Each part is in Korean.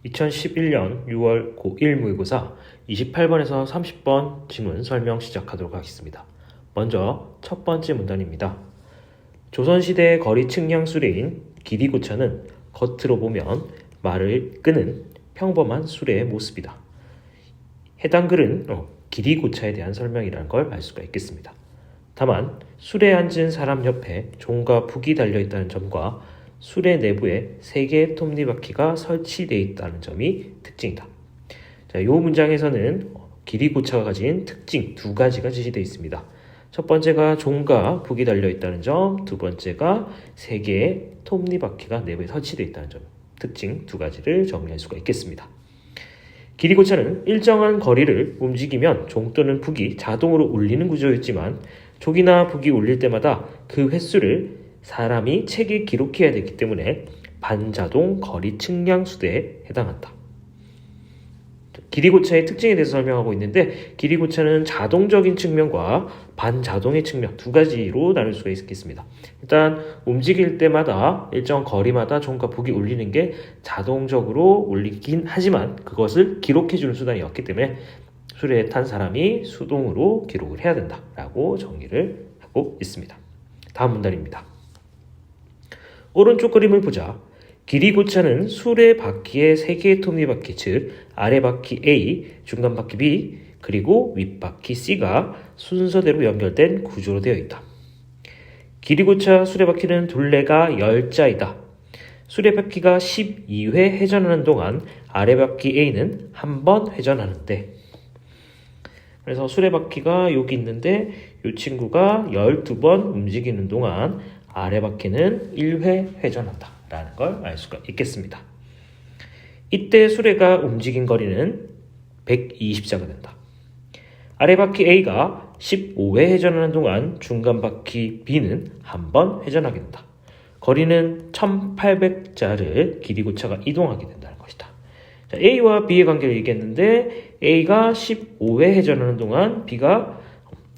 2011년 6월 고1 모의고사 28번에서 30번 지문 설명 시작하도록 하겠습니다. 먼저 첫 번째 문단입니다. 조선시대의 거리 측량 수레인 기리고차는 겉으로 보면 말을 끄는 평범한 수레의 모습이다. 해당 글은 기리고차에 대한 설명이라는 걸 알 수가 있겠습니다. 다만 수레에 앉은 사람 옆에 종과 북이 달려있다는 점과 수레 내부에 3개의 톱니바퀴가 설치되어 있다는 점이 특징이다. 자, 이 문장에서는 기리고차가 가진 특징 2가지가 제시되어 있습니다. 첫 번째가 종과 북이 달려있다는 점, 두 번째가 3개의 톱니바퀴가 내부에 설치되어 있다는 점, 특징 2가지를 정리할 수가 있겠습니다. 기리고차는 일정한 거리를 움직이면 종 또는 북이 자동으로 울리는 구조였지만 종이나 북이 울릴 때마다 그 횟수를 사람이 책에 기록해야 되기 때문에 반자동 거리 측량 수대에 해당한다. 기리고차의 특징에 대해서 설명하고 있는데 기리고차는 자동적인 측면과 반자동의 측면 2가지로 나눌 수가 있겠습니다. 일단 움직일 때마다 일정 거리마다 종과 북이 울리는 게 자동적으로 울리긴 하지만 그것을 기록해주는 수단이 없기 때문에 수레에 탄 사람이 수동으로 기록을 해야 된다라고 정의를 하고 있습니다. 다음 문단입니다. 오른쪽 그림을 보자. 기리고차는 수레 바퀴의 3개의 톱니바퀴, 즉 아래 바퀴 A, 중간 바퀴 B, 그리고 윗바퀴 C가 순서대로 연결된 구조로 되어 있다. 기리고차 수레바퀴는 둘레가 10자이다. 수레바퀴가 12회 회전하는 동안 아래 바퀴 A는 한 번 회전하는데, 그래서 수레바퀴가 여기 있는데 이 친구가 12번 움직이는 동안 아래 바퀴는 1회 회전한다 라는 걸 알 수가 있겠습니다. 이때 수레가 움직인 거리는 120자가 된다. 아래 바퀴 A가 15회 회전하는 동안 중간 바퀴 B는 한 번 회전하게 된다. 거리는 1800자를 기리고차가 이동하게 된다는 것이다. 자, A와 B의 관계를 얘기했는데 A가 15회 회전하는 동안 B가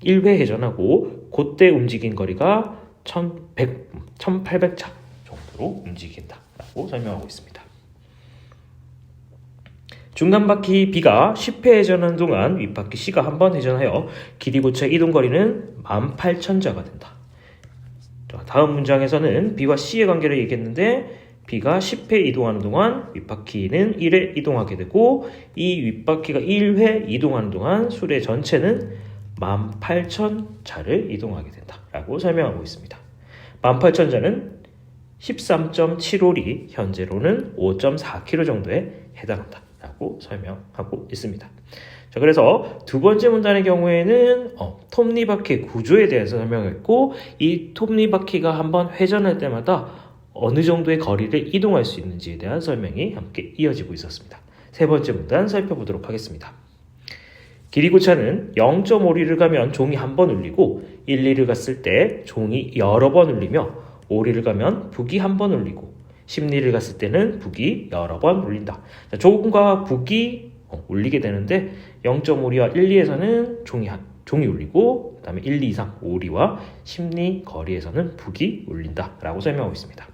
1회 회전하고 그때 움직인 거리가 1800자 정도로 움직인다라고 설명하고 있습니다. 중간 바퀴 B가 10회 회전하는 동안 윗바퀴 C가 한 번 회전하여 기리고차의 이동거리는 18,000자가 된다. 다음 문장에서는 B와 C의 관계를 얘기했는데 B가 10회 이동하는 동안 윗바퀴는 1회 이동하게 되고 이 윗바퀴가 1회 이동하는 동안 수레 전체는 18,000자를 이동하게 된다라고 설명하고 있습니다. 18,000자는 13.75리, 현재로는 5.4km 정도에 해당한다라고 설명하고 있습니다. 자, 그래서 두 번째 문단의 경우에는 톱니바퀴 구조에 대해서 설명했고 이 톱니바퀴가 한번 회전할 때마다 어느 정도의 거리를 이동할 수 있는지에 대한 설명이 함께 이어지고 있었습니다. 세 번째 문단 살펴보도록 하겠습니다. 기리고차는 0.5리를 가면 종이 한 번 울리고 1리를 갔을 때 종이 여러 번 울리며 5리를 가면 북이 한 번 울리고 10리를 갔을 때는 북이 여러 번 울린다. 자, 종과 북이 울리게 되는데 0.5리와 1리에서는 종이 울리고 그 다음에 1, 2, 3, 5리와 10리 거리에서는 북이 울린다라고 설명하고 있습니다.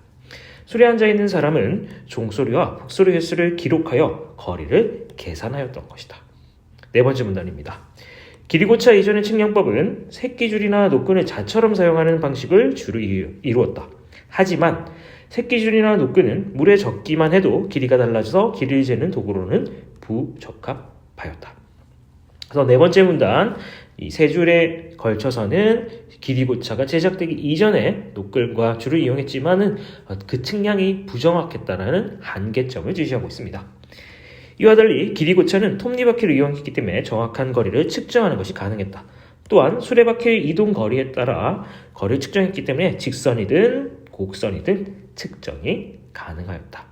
수레에 앉아있는 사람은 종소리와 북소리 횟수를 기록하여 거리를 계산하였던 것이다. 네 번째 문단입니다. 기리고차 이전의 측량법은 새끼줄이나 노끈을 자처럼 사용하는 방식을 주로 이루었다. 하지만 새끼줄이나 노끈은 물에 젓기만 해도 길이가 달라져서 길이를 재는 도구로는 부적합하였다. 그래서 네 번째 문단, 이 세 줄에 걸쳐서는 기리고차가 제작되기 이전에 노끈과 줄을 이용했지만은 그 측량이 부정확했다라는 한계점을 제시하고 있습니다. 이와 달리 기리고차는 톱니바퀴를 이용했기 때문에 정확한 거리를 측정하는 것이 가능했다. 또한 수레바퀴의 이동 거리에 따라 거리를 측정했기 때문에 직선이든 곡선이든 측정이 가능하였다.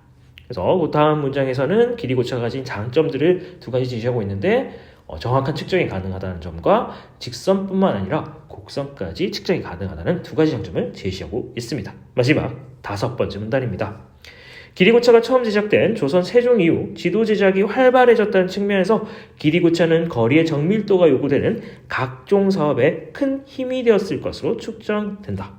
그래서 다음 문장에서는 기리고차가 가진 장점들을 2가지 제시하고 있는데 정확한 측정이 가능하다는 점과 직선뿐만 아니라 곡선까지 측정이 가능하다는 2가지 장점을 제시하고 있습니다. 마지막 5번째 문단입니다. 기리고차가 처음 제작된 조선 세종 이후 지도 제작이 활발해졌다는 측면에서 기리고차는 거리의 정밀도가 요구되는 각종 사업에 큰 힘이 되었을 것으로 추정된다.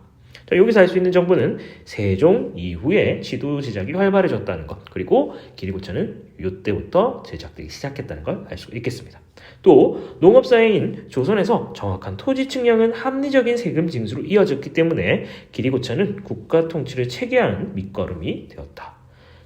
자, 여기서 알 수 있는 정보는 세종 이후에 지도 제작이 활발해졌다는 것, 그리고 기리고차는 이때부터 제작되기 시작했다는 걸 알 수 있겠습니다. 또 농업사회인 조선에서 정확한 토지 측량은 합리적인 세금 징수로 이어졌기 때문에 기리고차는 국가 통치를 체계하는 밑거름이 되었다.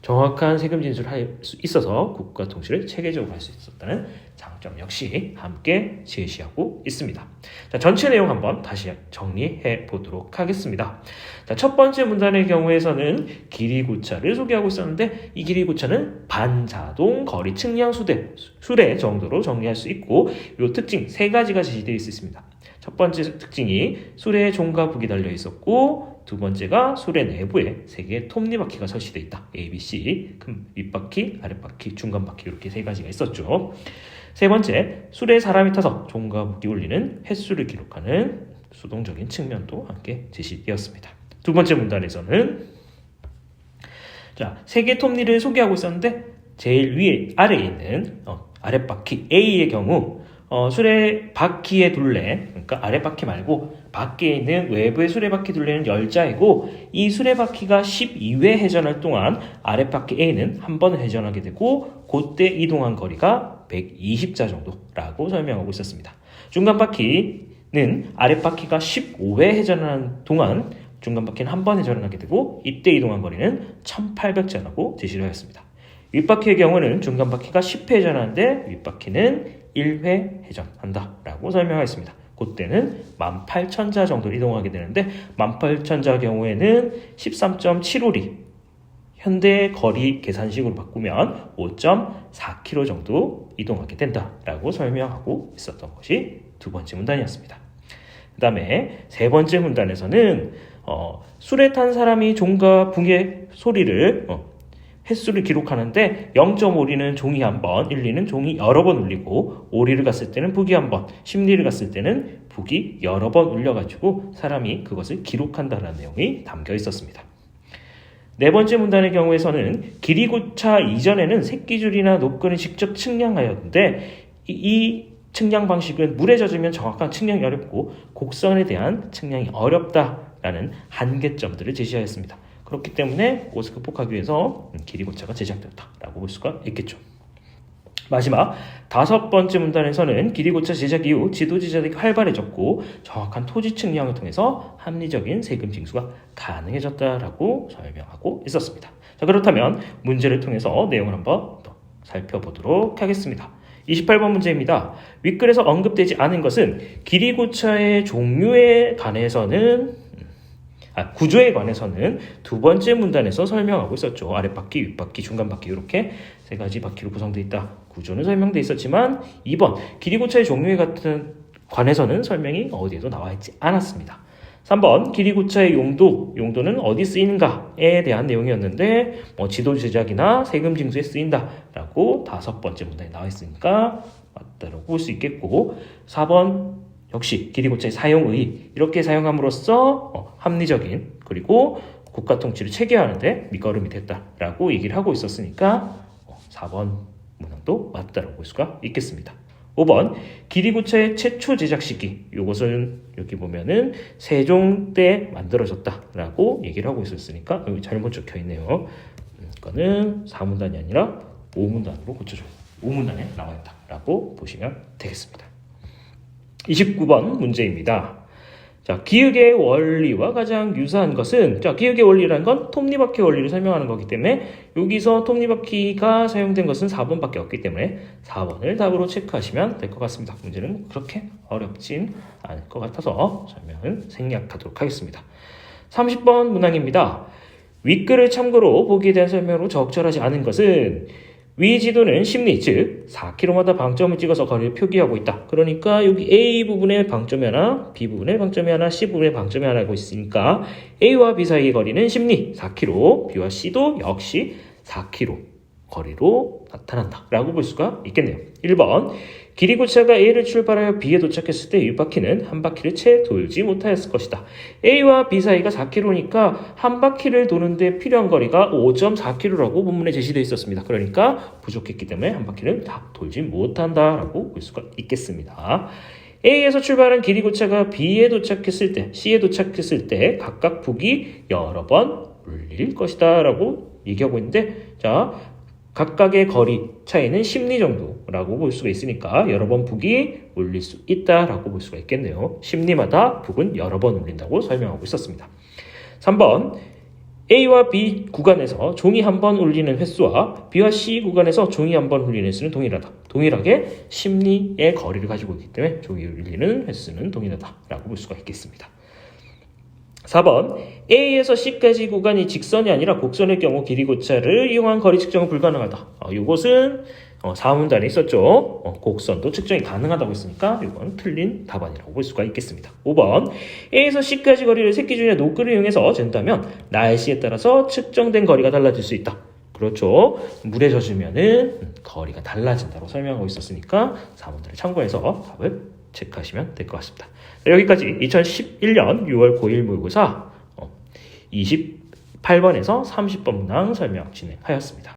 정확한 세금 진술을 할 수 있어서 국가 통치를 체계적으로 할 수 있었다는 장점 역시 함께 제시하고 있습니다. 자, 전체 내용 한번 다시 정리해 보도록 하겠습니다. 자, 첫 번째 문단의 경우에서는 기리고차를 소개하고 있었는데 이 기리고차는 반자동 거리 측량 수레 정도로 정리할 수 있고 이 특징 세 가지가 제시되어 있습니다. 첫 번째 특징이 수레에 종과 북이 달려 있었고 두 번째가 수레 내부에 세 개의 톱니바퀴가 설치되어 있다. A, B, C, 큰 윗바퀴, 아랫바퀴, 중간바퀴 이렇게 세 가지가 있었죠. 세 번째, 수레에 사람이 타서 종과 북이 울리는 횟수를 기록하는 수동적인 측면도 함께 제시되었습니다. 두 번째 문단에서는 세 개의 톱니를 소개하고 있었는데 제일 위에 아래에 있는 아랫바퀴 A의 경우 수레 바퀴의 둘레, 그러니까 아랫바퀴 말고 밖에 있는 외부의 수레바퀴 둘레는 10자이고 이 수레바퀴가 12회 회전할 동안 아랫바퀴 A는 한 번을 회전하게 되고 그때 이동한 거리가 120자 정도라고 설명하고 있었습니다. 중간바퀴는 아랫바퀴가 15회 회전하는 동안 중간바퀴는 한 번 회전하게 되고 이때 이동한 거리는 1800자라고 제시를 하였습니다. 윗바퀴의 경우는 중간바퀴가 10회 회전하는데 윗바퀴는 1회 회전한다 라고 설명하였습니다. 그때는 18,000자 정도 이동하게 되는데 18,000자 경우에는 13.75리 현대 거리 계산식으로 바꾸면 5.4km 정도 이동하게 된다라고 설명하고 있었던 것이 두 번째 문단이었습니다. 그 다음에 세 번째 문단에서는 술에 탄 사람이 종과 붕의 소리를 횟수를 기록하는데 0.5리는 종이 한 번, 1리는 종이 여러 번 울리고 5리를 갔을 때는 북이 한 번, 10리를 갔을 때는 북이 여러 번 울려가지고 사람이 그것을 기록한다는 내용이 담겨 있었습니다. 네 번째 문단의 경우에서는 기리고차 이전에는 새끼줄이나 노끈을 직접 측량하였는데 이 측량 방식은 물에 젖으면 정확한 측량이 어렵고 곡선에 대한 측량이 어렵다라는 한계점들을 제시하였습니다. 그렇기 때문에 그것을 극복하기 위해서 기리고차가 제작되었다라고 볼 수가 있겠죠. 마지막 다섯 번째 문단에서는 기리고차 제작 이후 지도 제작이 활발해졌고 정확한 토지 측량을 통해서 합리적인 세금 징수가 가능해졌다라고 설명하고 있었습니다. 자, 그렇다면 문제를 통해서 내용을 한번 더 살펴보도록 하겠습니다. 28번 문제입니다. 윗글에서 언급되지 않은 것은 기리고차의 종류에 관해서는 구조에 관해서는 두 번째 문단에서 설명하고 있었죠. 아랫바퀴, 윗바퀴, 중간바퀴 이렇게 세 가지 바퀴로 구성되어 있다. 구조는 설명되어 있었지만 2번 기리고차의 종류에 관해서는 설명이 어디에도 나와 있지 않았습니다. 3번 기리고차의 용도는 어디 쓰이는가에 대한 내용이었는데 지도 제작이나 세금 징수에 쓰인다라고 다섯 번째 문단에 나와 있으니까 맞다라고 볼 수 있겠고 4번 역시 기리고차의 사용의 이렇게 사용함으로써 합리적인 그리고 국가 통치를 체계하는데 밑거름이 됐다라고 얘기를 하고 있었으니까 4번 문항도 맞다라고 볼 수가 있겠습니다. 5번 기리고차의 최초 제작 시기 이것은 여기 보면은 세종 때 만들어졌다라고 얘기를 하고 있었으니까 여기 잘못 적혀 있네요. 이거는 4문단이 아니라 5문단으로 고쳐줘요. 5문단에 나와 있다라고 보시면 되겠습니다. 29번 문제입니다. 자, 기역의 원리와 가장 유사한 것은 기역의 원리라는 건 톱니바퀴 원리를 설명하는 거기 때문에 여기서 톱니바퀴가 사용된 것은 4번밖에 없기 때문에 4번을 답으로 체크하시면 될 것 같습니다. 문제는 그렇게 어렵진 않을 것 같아서 설명을 생략하도록 하겠습니다. 30번 문항입니다. 윗글을 참고로 보기에 대한 설명으로 적절하지 않은 것은 위 지도는 심리, 즉 4km마다 방점을 찍어서 거리를 표기하고 있다. 그러니까 여기 A 부분에 방점이 하나, B 부분에 방점이 하나, C 부분에 방점이 하나고 있으니까 A와 B 사이의 거리는 심리 4km, B와 C도 역시 4km 거리로 나타난다 라고 볼 수가 있겠네요. 1번 기리고차가 A를 출발하여 B에 도착했을 때 윗바퀴는 한 바퀴를 채 돌지 못하였을 것이다. A와 B 사이가 4km니까 한 바퀴를 도는데 필요한 거리가 5.4km라고 본문에 제시되어 있었습니다. 그러니까 부족했기 때문에 한 바퀴를 다 돌지 못한다라고 볼 수가 있겠습니다. A에서 출발한 길이고차가 B에 도착했을 때, C에 도착했을 때 각각 북이 여러 번 울릴 것이다 라고 얘기하고 있는데, 자, 각각의 거리 차이는 10리 정도라고 볼 수가 있으니까 여러 번 북이 울릴 수 있다라고 볼 수가 있겠네요. 10리마다 북은 여러 번 울린다고 설명하고 있었습니다. 3번 A와 B 구간에서 종이 한 번 울리는 횟수와 B와 C 구간에서 종이 한 번 울리는 횟수는 동일하다. 동일하게 10리의 거리를 가지고 있기 때문에 종이 울리는 횟수는 동일하다라고 볼 수가 있겠습니다. 4번 A에서 C까지 구간이 직선이 아니라 곡선의 경우 길이고차를 이용한 거리 측정은 불가능하다. 이것은 4문단에 있었죠. 곡선도 측정이 가능하다고 했으니까 이건 틀린 답안이라고 볼 수가 있겠습니다. 5번 A에서 C까지 거리를 새끼줄의 노크를 이용해서 잰다면 날씨에 따라서 측정된 거리가 달라질 수 있다. 그렇죠. 물에 젖으면은 거리가 달라진다고 설명하고 있었으니까 4문단을 참고해서 답을 체크하시면 될 것 같습니다. 여기까지 2011년 6월 고1 모의고사 28번에서 30번 문항 설명 진행하였습니다.